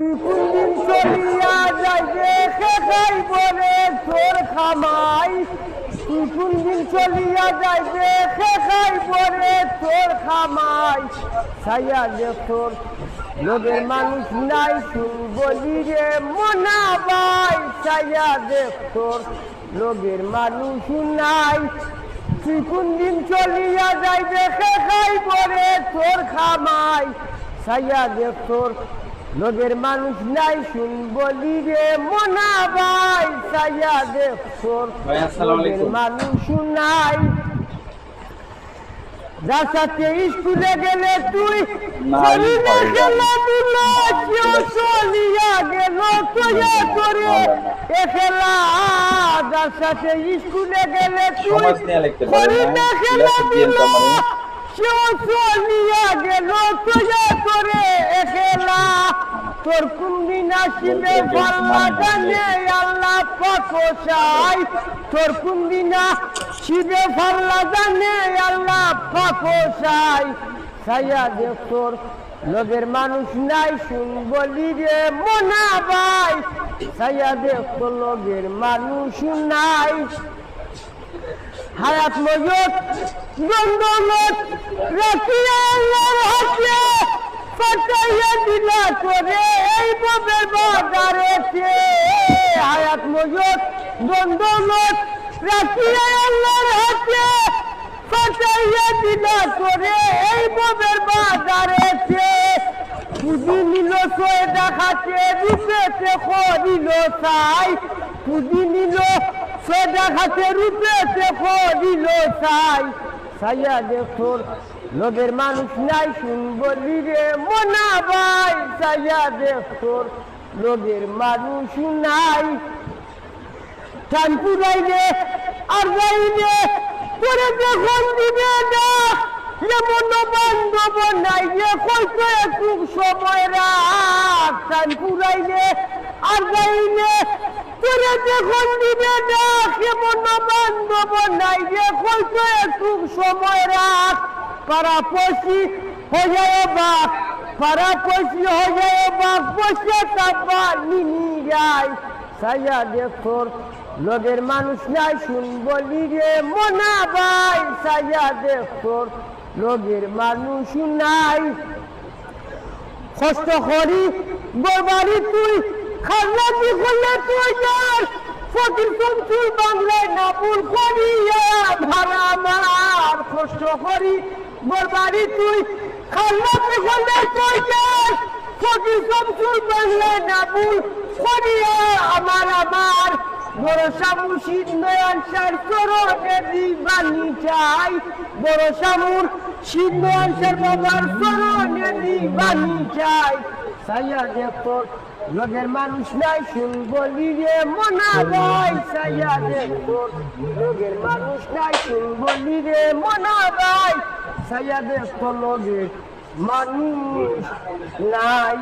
কোনদিন চলিয়া যাইবে খাই বলে তোর খামাই, তুই কোনদিন চলিয়া যাইবে খাই বলে তোর খামাই। ছাইয়া যে তোর লোকের মানুষ নাই শুন বলি রে মনা ভাই, ছাইয়া যে তোর লোকের মানুষ নাই। তুই কোনদিন চলিয়া যাইবে খাই বলে তোর খামাই, ছাইয়া যে তোর লোকের মানুষ নাই শুন বলি রে মনা ভাই, ছাইয়া যে তোর লোকের মানুষ নাই। যার সাথে স্কুলে গেলে তুই চলিয়া গেল তোয়া করে খেলা। যার সাথে স্কুলে গেলে তুই খেলা দিল সেও চলিয়া গেল তোয়া করে খেলা। তোর কোনদিন আসিবে পাল্লা জানে আল্লাহ পাক চাই, তোর কোনদিন আসিবে পাল্লা জানে আল্লাহ পাক চাই। ছাইয়া দেখ তোর লোকের মানুষ নাই শুন বলি রে মনা ভাই, ছাইয়া দেখ তোর লোকের মানুষ নাই। হায়াত মজুদ গন্ডমত রাখিয়া আল্লাহর হাতে পাঠাইয়া দিলা করে এই ববের বাজারেতে। হায়াত মজুদ গন্ডমত রাখিয়া আল্লাহর হাতে পাঠাইয়া দিলা করে এই ববের বাজারেতে। পুঁজি নিল ছয় দেখাতে রূপেতে করিল চাই, পুঁজি নিল ছয় দেখাতে রূপেতে করিল চাই। ছাইয়া দেখ তোর লোকের মানুষ নাই শুন বলি রে মনা ভাই, ছাইয়া দেখ তোর লোকের মানুষ নাই। টান পুরাইলে আর যাইলে তোরে যখন দিবে না এমন বান্ধব নাই যে কইতো একটু সময় রাখ। টান পুরাইলে আর যাইলে তোরে যখন দিবে না এমন বান্ধব নাই যে কইতো একটু সময় রাখ। পাড়াপড়শি হয়ে যায় বাপ, পাড়াপড়শি হয়ে যায় বাপ, বসে তাপা নিনি যায়। ছাইয়া দেখ তোর লোকের মানুষ নাই শুন বলি রে মনা ভাই, ছাইয়া দেখ তোর লোকের মানুষ নাই। কষ্ট করি গোবারি তুই খাজনা দি করলে তুই যার ফকির চমচুর বাংলায় না ভুল করিয়া ভাড়া মার। কষ্ট করি গোবারি তুই খাজনা দি করলে তুই যার ফকির চমচুর বাংলায় না ভুল করিয়া আমার আমার। বড় শামুর সিদ্ধয়ান সার চরণে দিবানি চাই, বড় শামুর সিদ্ধয়ান সার বাবার চরণে দিবানি চাই। ছাইয়া দেখ তোর লোকের মানুষ নাই শুন বলি রে মনা ভাই, ছাইয়া দেখ তোর লোকের মানুষ নাই শুন বলি রে মনা ভাই, ছাইয়া দেখ তোর লোকের মানুষ নাই।